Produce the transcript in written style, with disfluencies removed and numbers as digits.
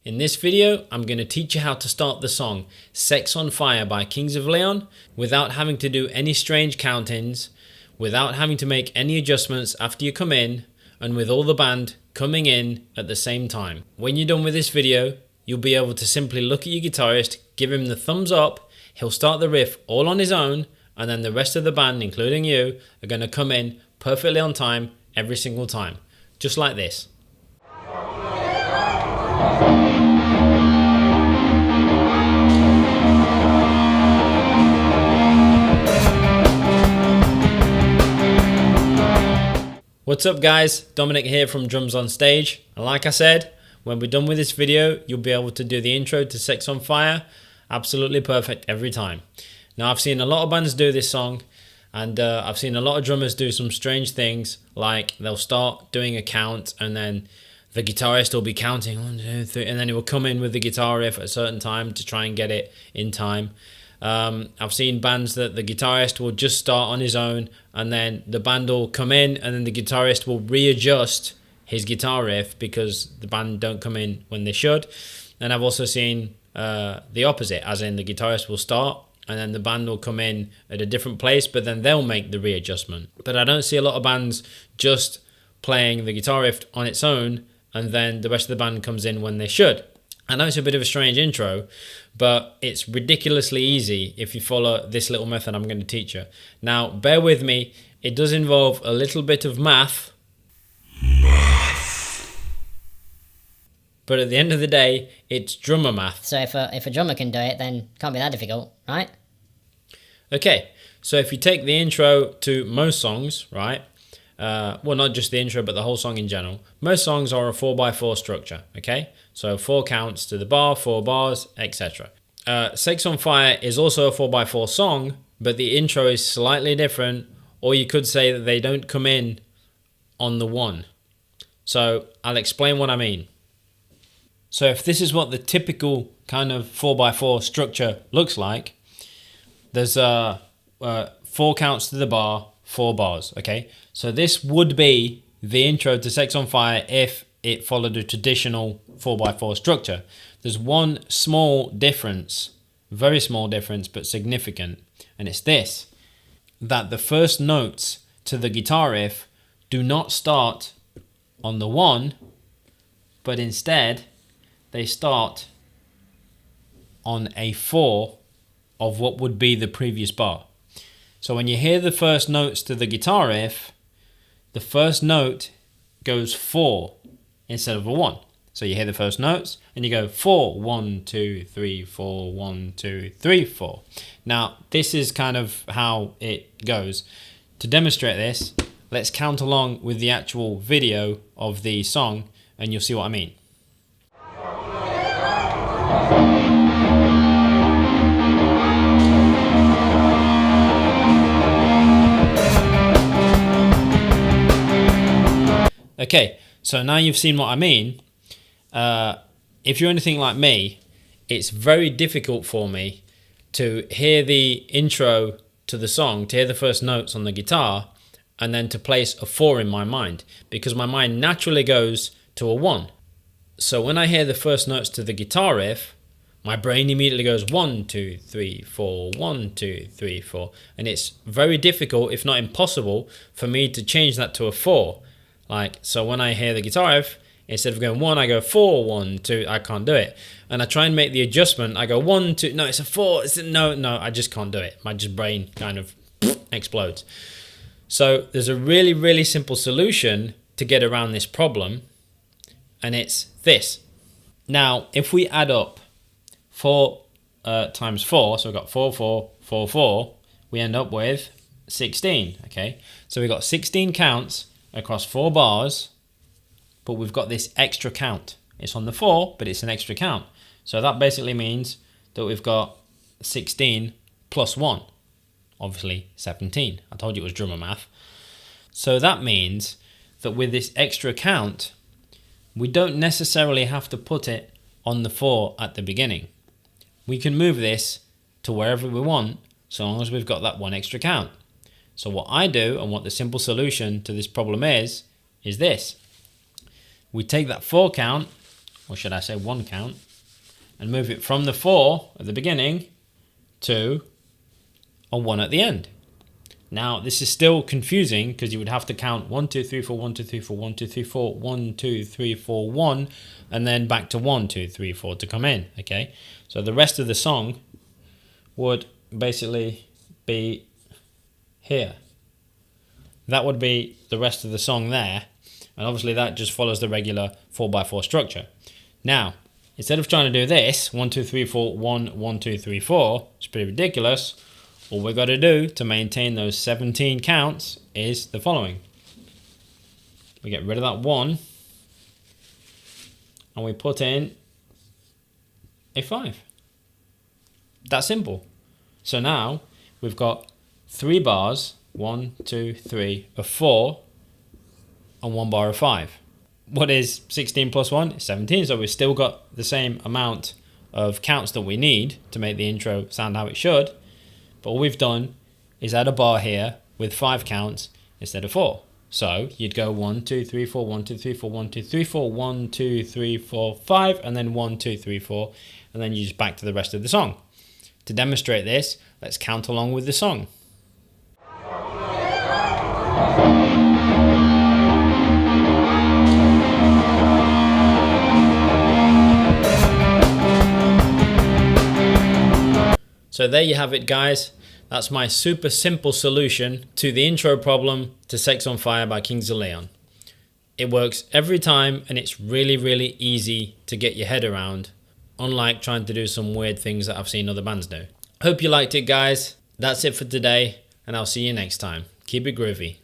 In this video, I'm going to teach you how to start the song Sex on Fire by Kings of Leon without having to do any strange countings, without having to make any adjustments after you come in, and with all the band coming in at the same time. When you're done with this video, you'll be able to simply look at your guitarist, give him the thumbs up, he'll start the riff all on his own, and then the rest of the band, including you, are going to come in perfectly on time every single time. Just like this. What's up guys, Dominic here from Drums on Stage, and like I said, when we're done with this video, you'll be able to do the intro to Sex on Fire absolutely perfect every time. Now I've seen a lot of bands do this song, and I've seen a lot of drummers do some strange things, like they'll start doing a count and then the guitarist will be counting 1, 2, 3, and then he will come in with the guitar riff at a certain time to try and get it in time. I've seen bands that the guitarist will just start on his own and then the band will come in and then the guitarist will readjust his guitar riff because the band don't come in when they should. And I've also seen the opposite, as in the guitarist will start and then the band will come in at a different place, but then they'll make the readjustment. But I don't see a lot of bands just playing the guitar riff on its own and then the rest of the band comes in when they should. I know it's a bit of a strange intro, but it's ridiculously easy if you follow this little method I'm going to teach you. Now, bear with me, it does involve a little bit of math. But at the end of the day, it's drummer math. So if a drummer can do it, then it can't be that difficult, right? Okay, so if you take the intro to most songs, right? Well, not just the intro, but the whole song in general. Most songs are a 4x4 structure, okay? So 4 counts to the bar, 4 bars, etc. Sex on Fire is also a 4x4 song, but the intro is slightly different, or you could say that they don't come in on the 1. So I'll explain what I mean. So if this is what the typical kind of 4x4 structure looks like, there's 4 counts to the bar, 4 bars, okay? So this would be the intro to Sex on Fire if it followed a traditional 4x4 structure. There's one small difference, very small difference, but significant, and it's this, that the first notes to the guitar riff do not start on the 1, but instead they start on a 4 of what would be the previous bar. So when you hear the first notes to the guitar riff, the first note goes 4 instead of a 1. So you hear the first notes and you go 4, 1, 2, 3, 4, 1, 2, 3, 4. Now this is kind of how it goes. To demonstrate this, let's count along with the actual video of the song and you'll see what I mean. Okay, so now you've seen what I mean. If you're anything like me, it's very difficult for me to hear the intro to the song, to hear the first notes on the guitar, and then to place a 4 in my mind, because my mind naturally goes to a 1. So when I hear the first notes to the guitar riff, my brain immediately goes 1, 2, 3, 4, 1, 2, 3, 4. And it's very difficult, if not impossible, for me to change that to a 4. So when I hear the guitar riff, instead of going 1, I go 4, 1, 2, I can't do it. And I try and make the adjustment, I go 1, 2, no, it's a 4, no, I just can't do it. My brain kind of explodes. So there's a really, really simple solution to get around this problem, and it's this. Now, if we add up 4 times 4, so we've got 4, 4, 4, 4, we end up with 16, okay? So we've got 16 counts across 4 bars, but we've got this extra count. It's on the 4, but it's an extra count. So that basically means that we've got 16 plus 1, obviously 17. I told you it was drummer math. So that means that with this extra count, we don't necessarily have to put it on the 4 at the beginning. We can move this to wherever we want, so long as we've got that 1 extra count. So what I do, and what the simple solution to this problem is this. We take that 4 count or should I say 1 count, and move it from the 4 at the beginning to a 1 at the end. Now, this is still confusing because you would have to count 1, 2, 3, 4, 1, 2, 3, 4, 1, 2, 3, 4, 1, 2, 3, 4, 1, and then back to 1, 2, 3, 4 to come in, okay? So the rest of the song would basically be here. That would be the rest of the song there, and obviously that just follows the regular 4x4 structure. Now, instead of trying to do this, 1, 2, 3, 4, 1, 1, 2, 3, 4, it's pretty ridiculous. All we've got to do to maintain those 17 counts is the following. We get rid of that 1 and we put in a 5. That's simple. So now we've got 3 bars, 1, 2, 3 of 4 and 1 bar of 5. What is 16 plus 1? It's 17, so we've still got the same amount of counts that we need to make the intro sound how it should. But all we've done is add a bar here with 5 counts instead of 4. So you'd go 1, 2, 3, 4, 1, 2, 3, 4, 1, 2, 3, 4, 1, 2, 3, 4, 5, and then 1, 2, 3, 4, and then you just back to the rest of the song. To demonstrate this, let's count along with the song. So there you have it, guys. That's my super simple solution to the intro problem to Sex on Fire by Kings of Leon. It works every time and it's really, really easy to get your head around, unlike trying to do some weird things that I've seen other bands do. Hope you liked it, guys. That's it for today, and I'll see you next time. Keep it groovy.